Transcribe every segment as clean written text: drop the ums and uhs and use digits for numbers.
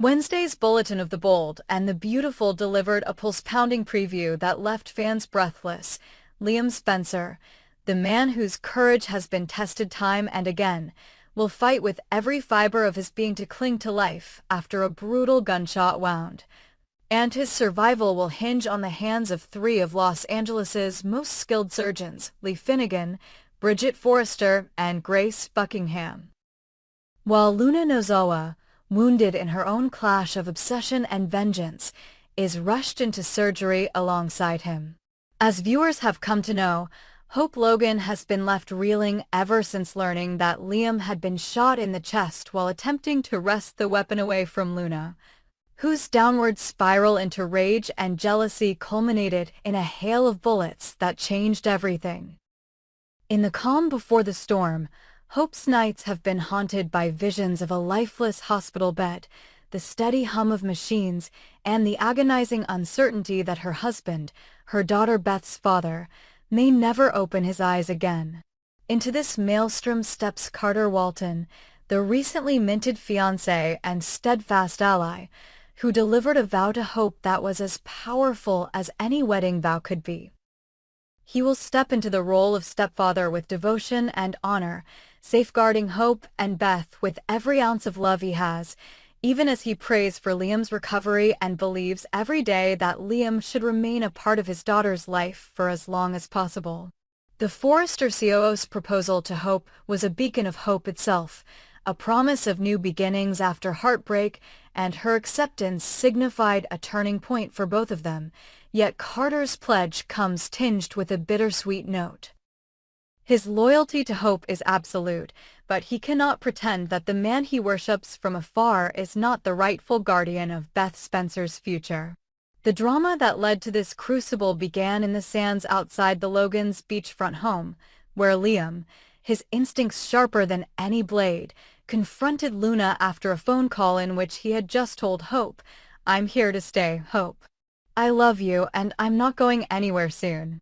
Wednesday's Bulletin of the Bold and the Beautiful delivered a pulse-pounding preview that left fans breathless. Liam Spencer, the man whose courage has been tested time and again, will fight with every fiber of his being to cling to life after a brutal gunshot wound. And his survival will hinge on the hands of three of Los Angeles's most skilled surgeons, Lee Finnegan, Bridget Forrester, and Grace Buckingham. While Luna Nozawa, wounded in her own clash of obsession and vengeance, is rushed into surgery alongside him. As viewers have come to know, Hope Logan has been left reeling ever since learning that Liam had been shot in the chest while attempting to wrest the weapon away from Luna, whose downward spiral into rage and jealousy culminated in a hail of bullets that changed everything. In the calm before the storm, Hope's nights have been haunted by visions of a lifeless hospital bed, the steady hum of machines, and the agonizing uncertainty that her husband, her daughter Beth's father, may never open his eyes again. Into this maelstrom steps Carter Walton, the recently minted fiancé and steadfast ally, who delivered a vow to Hope that was as powerful as any wedding vow could be. He will step into the role of stepfather with devotion and honor, safeguarding Hope and Beth with every ounce of love he has, even as he prays for Liam's recovery and believes every day that Liam should remain a part of his daughter's life for as long as possible. The Forrester COO's proposal to Hope was a beacon of hope itself, a promise of new beginnings after heartbreak, and her acceptance signified a turning point for both of them, yet Carter's pledge comes tinged with a bittersweet note. His loyalty to Hope is absolute, but he cannot pretend that the man he worships from afar is not the rightful guardian of Beth Spencer's future. The drama that led to this crucible began in the sands outside the Logans' beachfront home, where Liam, his instincts sharper than any blade, confronted Luna after a phone call in which he had just told Hope, "I'm here to stay, Hope. I love you and I'm not going anywhere soon."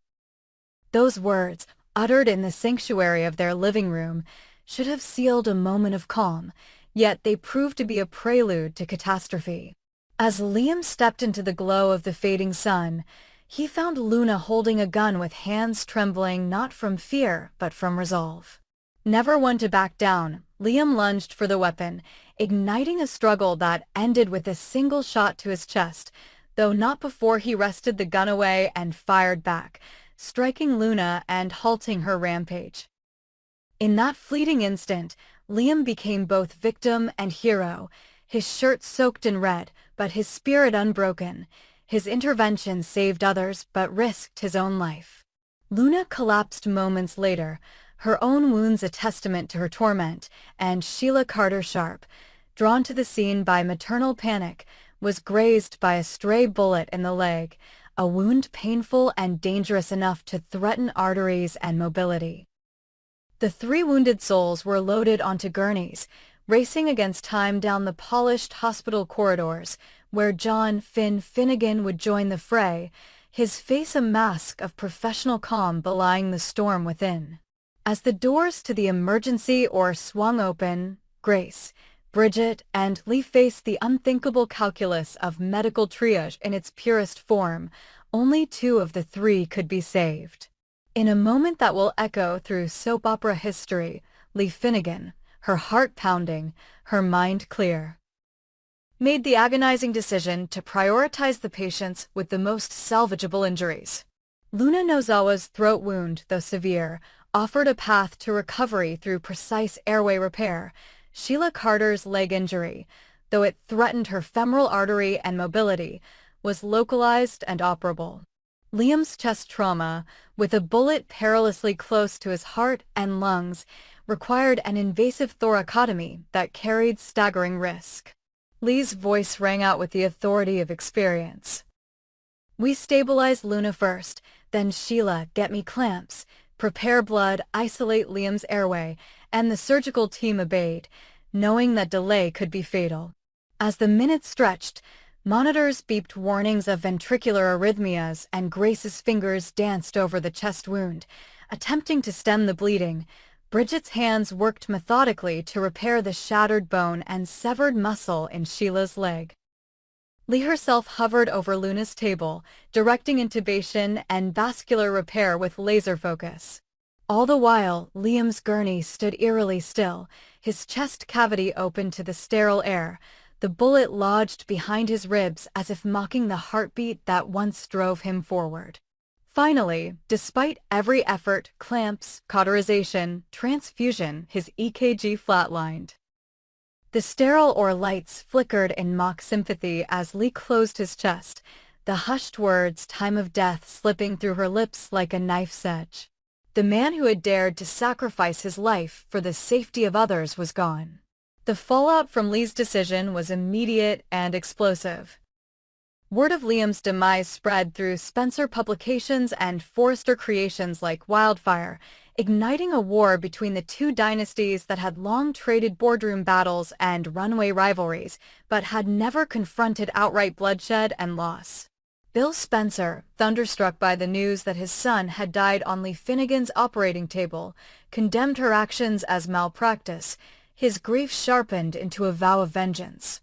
Those words, uttered in the sanctuary of their living room, should have sealed a moment of calm, yet they proved to be a prelude to catastrophe. As Liam stepped into the glow of the fading sun, he found Luna holding a gun with hands trembling not from fear but from resolve. Never one to back down, Liam lunged for the weapon, igniting a struggle that ended with a single shot to his chest, though not before he wrested the gun away and fired back, striking Luna and halting her rampage. In that fleeting instant, Liam became both victim and hero, his shirt soaked in red, but his spirit unbroken. His intervention saved others but risked his own life. Luna collapsed moments later, her own wounds a testament to her torment, and Sheila Carter Sharp, drawn to the scene by maternal panic, was grazed by a stray bullet in the leg, a wound painful and dangerous enough to threaten arteries and mobility. The three wounded souls were loaded onto gurneys, racing against time down the polished hospital corridors, where John Finnegan would join the fray, his face a mask of professional calm belying the storm within. As the doors to the emergency or swung open, Grace, Bridget, and Lee faced the unthinkable calculus of medical triage in its purest form. Only two of the three could be saved. In a moment that will echo through soap opera history, Lee Finnegan, her heart pounding, her mind clear, made the agonizing decision to prioritize the patients with the most salvageable injuries. Luna Nozawa's throat wound, though severe, offered a path to recovery through precise airway repair. Sheila Carter's leg injury, though it threatened her femoral artery and mobility, was localized and operable. Liam's chest trauma, with a bullet perilously close to his heart and lungs, required an invasive thoracotomy that carried staggering risk. Lee's voice rang out with the authority of experience. "We stabilize Luna first, then Sheila, get me clamps, prepare blood, isolate Liam's airway," and the surgical team obeyed, knowing that delay could be fatal. As the minutes stretched, monitors beeped warnings of ventricular arrhythmias, and Grace's fingers danced over the chest wound, attempting to stem the bleeding. Bridget's hands worked methodically to repair the shattered bone and severed muscle in Sheila's leg. Lee herself hovered over Luna's table, directing intubation and vascular repair with laser focus. All the while, Liam's gurney stood eerily still, his chest cavity open to the sterile air, the bullet lodged behind his ribs as if mocking the heartbeat that once drove him forward. Finally, despite every effort, clamps, cauterization, transfusion, his EKG flatlined. The sterile ore lights flickered in mock sympathy as Lee closed his chest, the hushed words "time of death" slipping through her lips like a knife's edge. The man who had dared to sacrifice his life for the safety of others was gone. The fallout from Lee's decision was immediate and explosive. Word of Liam's demise spread through Spencer Publications and Forrester Creations like wildfire, igniting a war between the two dynasties that had long traded boardroom battles and runway rivalries, but had never confronted outright bloodshed and loss. Bill Spencer, thunderstruck by the news that his son had died on Lee Finnegan's operating table, condemned her actions as malpractice, his grief sharpened into a vow of vengeance.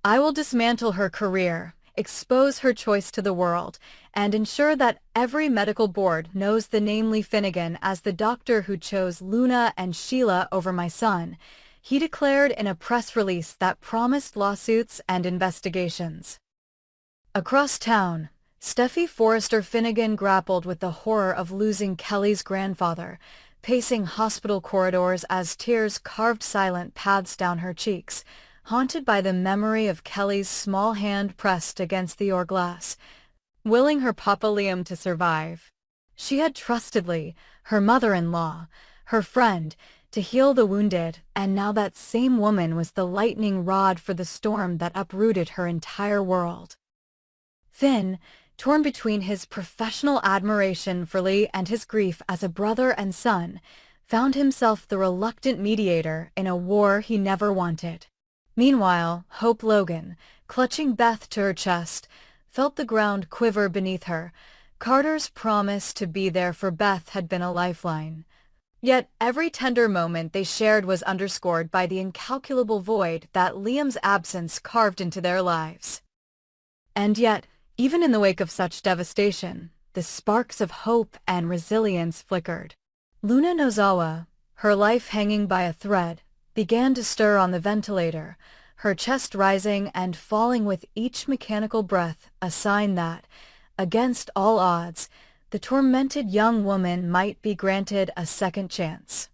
"I will dismantle her career, expose her choice to the world, and ensure that every medical board knows the name Lee Finnegan as the doctor who chose Luna and Sheila over my son," he declared in a press release that promised lawsuits and investigations. Across town, Steffi Forrester Finnegan grappled with the horror of losing Kelly's grandfather, pacing hospital corridors as tears carved silent paths down her cheeks, haunted by the memory of Kelly's small hand pressed against the ore glass, willing her Papa Liam to survive. She had trusted Lee, her mother-in-law, her friend, to heal the wounded, and now that same woman was the lightning rod for the storm that uprooted her entire world. Finn, torn between his professional admiration for Lee and his grief as a brother and son, found himself the reluctant mediator in a war he never wanted. Meanwhile, Hope Logan, clutching Beth to her chest, felt the ground quiver beneath her. Carter's promise to be there for Beth had been a lifeline. Yet every tender moment they shared was underscored by the incalculable void that Liam's absence carved into their lives. And yet, even in the wake of such devastation, the sparks of hope and resilience flickered. Luna Nozawa, her life hanging by a thread, began to stir on the ventilator, her chest rising and falling with each mechanical breath, a sign that, against all odds, the tormented young woman might be granted a second chance.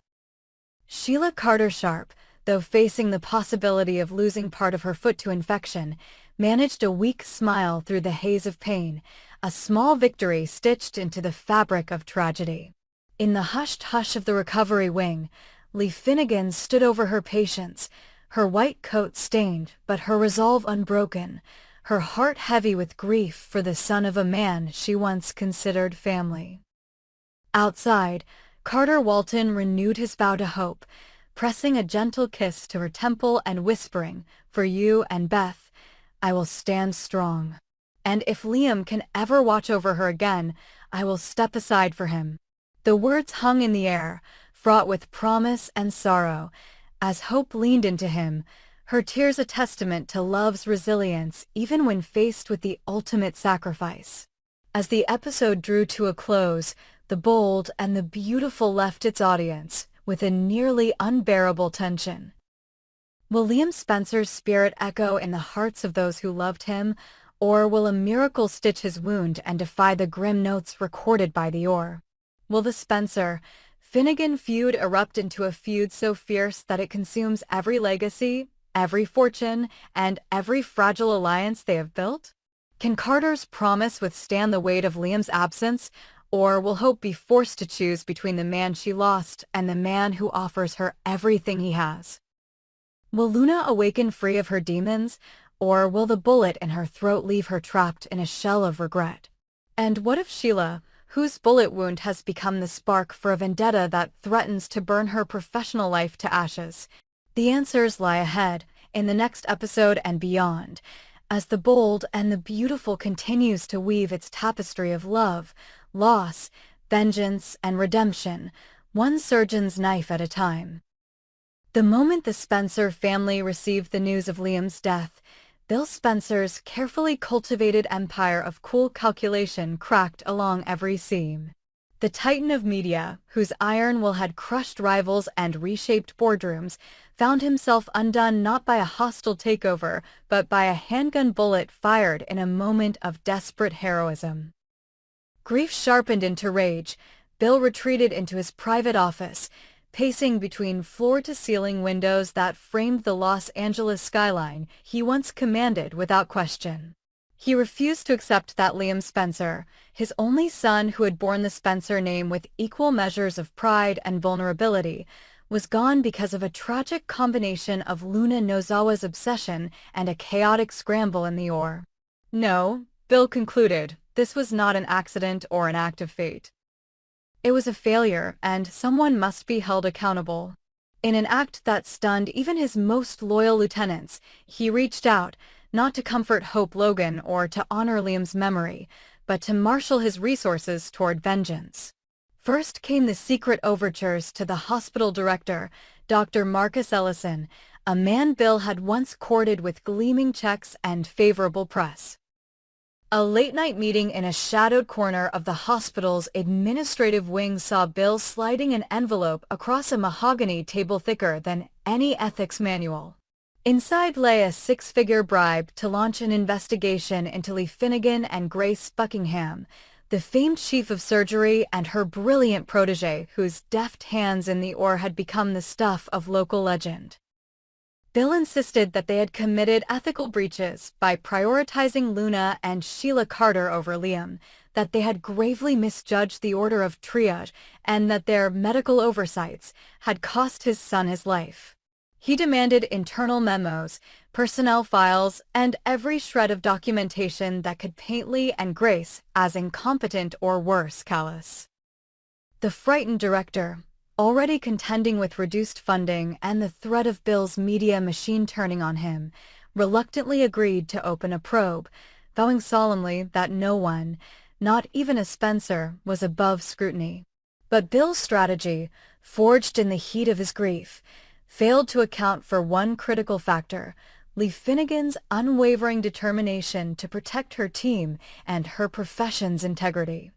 Sheila Carter Sharp, though facing the possibility of losing part of her foot to infection, managed a weak smile through the haze of pain, a small victory stitched into the fabric of tragedy. In the hushed hush of the recovery wing, Lee Finnegan stood over her patients, her white coat stained but her resolve unbroken, her heart heavy with grief for the son of a man she once considered family. Outside, Carter Walton renewed his vow to Hope, pressing a gentle kiss to her temple and whispering, "For you and Beth, I will stand strong. And if Liam can ever watch over her again, I will step aside for him." The words hung in the air, fraught with promise and sorrow, as Hope leaned into him, her tears a testament to love's resilience even when faced with the ultimate sacrifice. As the episode drew to a close, the bold and the beautiful left its audience with a nearly unbearable tension. Will Liam Spencer's spirit echo in the hearts of those who loved him, or will a miracle stitch his wound and defy the grim notes recorded by the ore? Will the Spencer-Finnegan feud erupt into a feud so fierce that it consumes every legacy, every fortune, and every fragile alliance they have built? Can Carter's promise withstand the weight of Liam's absence, or will Hope be forced to choose between the man she lost and the man who offers her everything he has? Will Luna awaken free of her demons, or will the bullet in her throat leave her trapped in a shell of regret? And what of Sheila, whose bullet wound has become the spark for a vendetta that threatens to burn her professional life to ashes? The answers lie ahead, in the next episode and beyond, as the bold and the beautiful continues to weave its tapestry of love, loss, vengeance, and redemption, one surgeon's knife at a time. The moment the Spencer family received the news of Liam's death, Bill Spencer's carefully cultivated empire of cool calculation cracked along every seam. The titan of media, whose iron will had crushed rivals and reshaped boardrooms, found himself undone not by a hostile takeover, but by a handgun bullet fired in a moment of desperate heroism. Grief sharpened into rage, Bill retreated into his private office, pacing between floor-to-ceiling windows that framed the Los Angeles skyline he once commanded without question. He refused to accept that Liam Spencer, his only son who had borne the Spencer name with equal measures of pride and vulnerability, was gone because of a tragic combination of Luna Nozawa's obsession and a chaotic scramble in the ore. No, Bill concluded, this was not an accident or an act of fate. It was a failure, and someone must be held accountable. In an act that stunned even his most loyal lieutenants, he reached out, not to comfort Hope Logan or to honor Liam's memory, but to marshal his resources toward vengeance. First came the secret overtures to the hospital director, Dr. Marcus Ellison, a man Bill had once courted with gleaming checks and favorable press. A late-night meeting in a shadowed corner of the hospital's administrative wing saw Bill sliding an envelope across a mahogany table thicker than any ethics manual. Inside lay a six-figure bribe to launch an investigation into Lee Finnegan and Grace Buckingham, the famed chief of surgery and her brilliant protege whose deft hands in the ore had become the stuff of local legend. Bill insisted that they had committed ethical breaches by prioritizing Luna and Sheila Carter over Liam, that they had gravely misjudged the order of triage, and that their medical oversights had cost his son his life. He demanded internal memos, personnel files, and every shred of documentation that could paint Lee and Grace as incompetent or worse, callous. The frightened director, already contending with reduced funding and the threat of Bill's media machine turning on him, reluctantly agreed to open a probe, vowing solemnly that no one, not even a Spencer, was above scrutiny. But Bill's strategy, forged in the heat of his grief, failed to account for one critical factor: Lee Finnegan's unwavering determination to protect her team and her profession's integrity.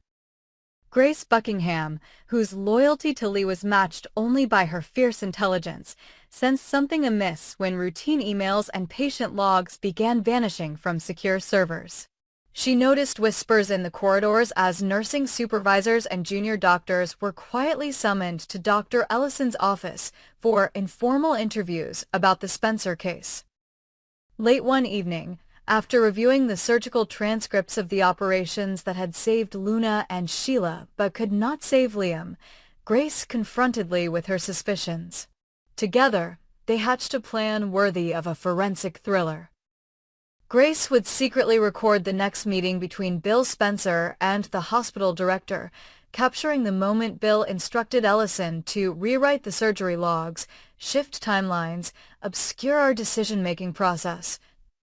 Grace Buckingham, whose loyalty to Lee was matched only by her fierce intelligence, sensed something amiss when routine emails and patient logs began vanishing from secure servers. She noticed whispers in the corridors as nursing supervisors and junior doctors were quietly summoned to Dr. Ellison's office for informal interviews about the Spencer case. Late one evening, after reviewing the surgical transcripts of the operations that had saved Luna and Sheila but could not save Liam, Grace confronted Lee with her suspicions. Together, they hatched a plan worthy of a forensic thriller. Grace would secretly record the next meeting between Bill Spencer and the hospital director, capturing the moment Bill instructed Ellison to rewrite the surgery logs, shift timelines, obscure our decision-making process,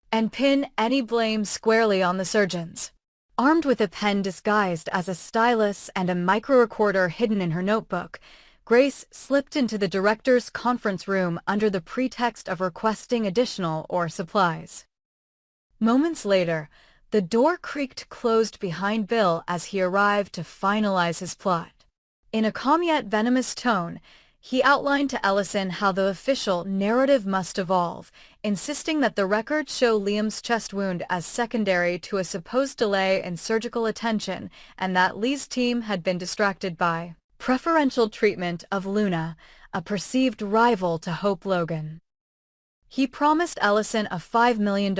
and pin any blame squarely on the surgeons. Armed with a pen disguised as a stylus and a micro-recorder hidden in her notebook, Grace slipped into the director's conference room under the pretext of requesting additional ore supplies. Moments later, the door creaked closed behind Bill as he arrived to finalize his plot. In a calm yet venomous tone, he outlined to Ellison how the official narrative must evolve, insisting that the records show Liam's chest wound as secondary to a supposed delay in surgical attention and that Lee's team had been distracted by preferential treatment of Luna, a perceived rival to Hope Logan. He promised Ellison a $5 million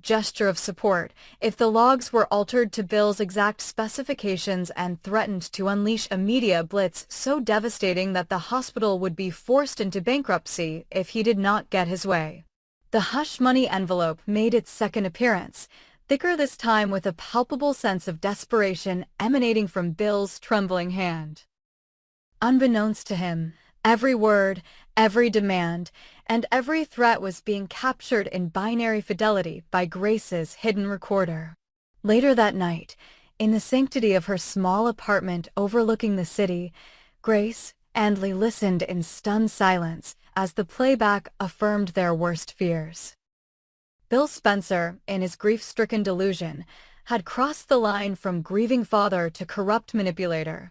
gesture of support if the logs were altered to Bill's exact specifications and threatened to unleash a media blitz so devastating that the hospital would be forced into bankruptcy if he did not get his way. The hush-money envelope made its second appearance, thicker this time with a palpable sense of desperation emanating from Bill's trembling hand. Unbeknownst to him, every word, every demand, and every threat was being captured in binary fidelity by Grace's hidden recorder. Later that night, in the sanctity of her small apartment overlooking the city, Grace, and Lee listened in stunned silence as the playback affirmed their worst fears. Bill Spencer, in his grief-stricken delusion, had crossed the line from grieving father to corrupt manipulator,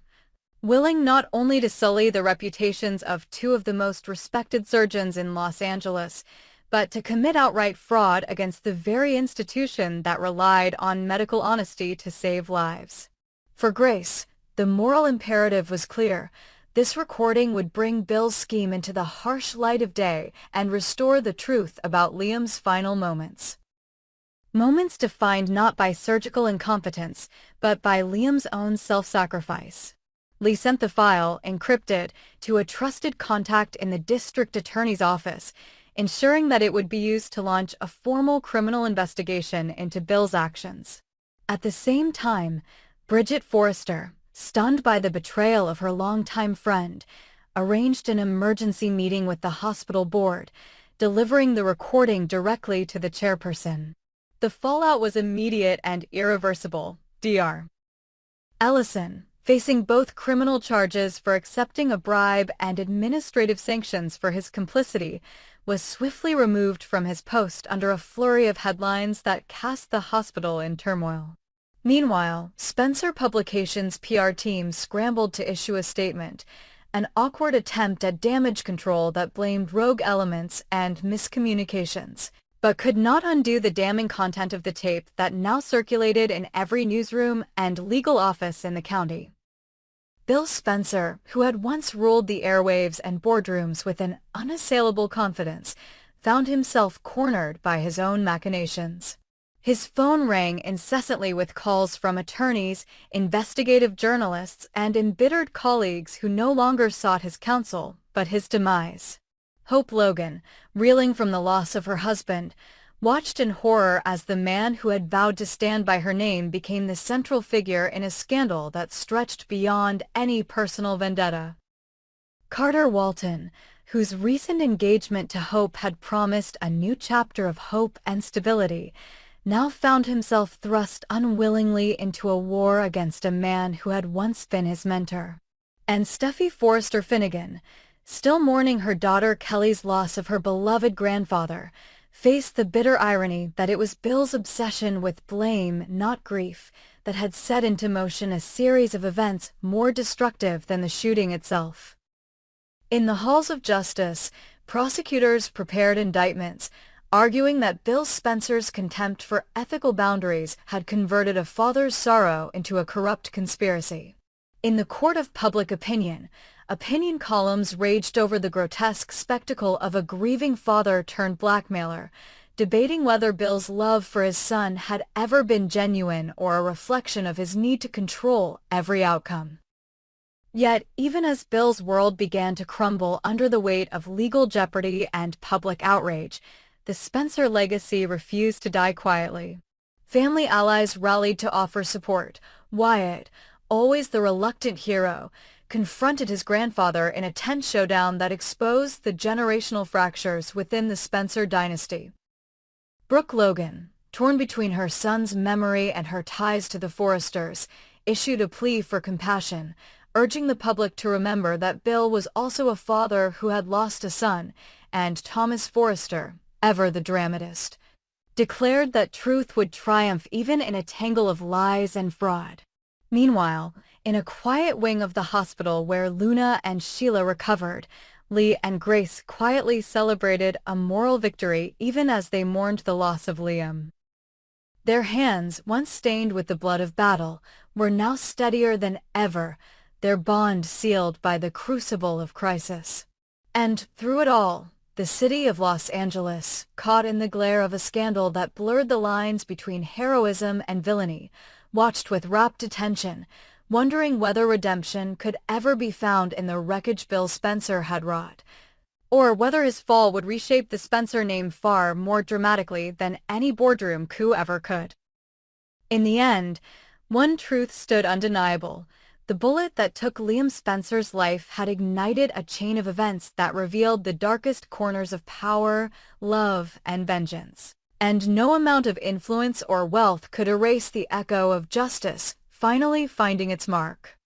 willing not only to sully the reputations of two of the most respected surgeons in Los Angeles, but to commit outright fraud against the very institution that relied on medical honesty to save lives. For Grace, the moral imperative was clear. This recording would bring Bill's scheme into the harsh light of day and restore the truth about Liam's final moments. Moments defined not by surgical incompetence, but by Liam's own self-sacrifice. Lee sent the file, encrypted, to a trusted contact in the district attorney's office, ensuring that it would be used to launch a formal criminal investigation into Bill's actions. At the same time, Bridget Forrester, stunned by the betrayal of her longtime friend, arranged an emergency meeting with the hospital board, delivering the recording directly to the chairperson. The fallout was immediate and irreversible. Dr. Ellison, facing both criminal charges for accepting a bribe and administrative sanctions for his complicity, was swiftly removed from his post under a flurry of headlines that cast the hospital in turmoil. Meanwhile, Spencer Publications' PR team scrambled to issue a statement, an awkward attempt at damage control that blamed rogue elements and miscommunications, but could not undo the damning content of the tape that now circulated in every newsroom and legal office in the county. Bill Spencer, who had once ruled the airwaves and boardrooms with an unassailable confidence, found himself cornered by his own machinations. His phone rang incessantly with calls from attorneys, investigative journalists, and embittered colleagues who no longer sought his counsel, but his demise. Hope Logan, reeling from the loss of her husband, watched in horror as the man who had vowed to stand by her name became the central figure in a scandal that stretched beyond any personal vendetta. Carter Walton, whose recent engagement to Hope had promised a new chapter of hope and stability, now found himself thrust unwillingly into a war against a man who had once been his mentor. And Steffi Forrester Finnegan, still mourning her daughter Kelly's loss of her beloved grandfather, faced the bitter irony that it was Bill's obsession with blame, not grief, that had set into motion a series of events more destructive than the shooting itself. In the halls of justice, prosecutors prepared indictments, arguing that Bill Spencer's contempt for ethical boundaries had converted a father's sorrow into a corrupt conspiracy. In the court of public opinion columns raged over the grotesque spectacle of a grieving father turned blackmailer, debating whether Bill's love for his son had ever been genuine or a reflection of his need to control every outcome. Yet, even as Bill's world began to crumble under the weight of legal jeopardy and public outrage, the Spencer legacy refused to die quietly. Family allies rallied to offer support. Wyatt, always the reluctant hero, confronted his grandfather in a tense showdown that exposed the generational fractures within the Spencer dynasty. Brooke Logan, torn between her son's memory and her ties to the Forresters, issued a plea for compassion, urging the public to remember that Bill was also a father who had lost a son, and Thomas Forrester, ever the dramatist, declared that truth would triumph even in a tangle of lies and fraud. Meanwhile, in a quiet wing of the hospital where Luna and Sheila recovered, Lee and Grace quietly celebrated a moral victory even as they mourned the loss of Liam. Their hands, once stained with the blood of battle, were now steadier than ever, their bond sealed by the crucible of crisis. And through it all, the city of Los Angeles, caught in the glare of a scandal that blurred the lines between heroism and villainy, watched with rapt attention, wondering whether redemption could ever be found in the wreckage Bill Spencer had wrought, or whether his fall would reshape the Spencer name far more dramatically than any boardroom coup ever could. In the end, one truth stood undeniable. The bullet that took Liam Spencer's life had ignited a chain of events that revealed the darkest corners of power, love, and vengeance. And no amount of influence or wealth could erase the echo of justice finally finding its mark.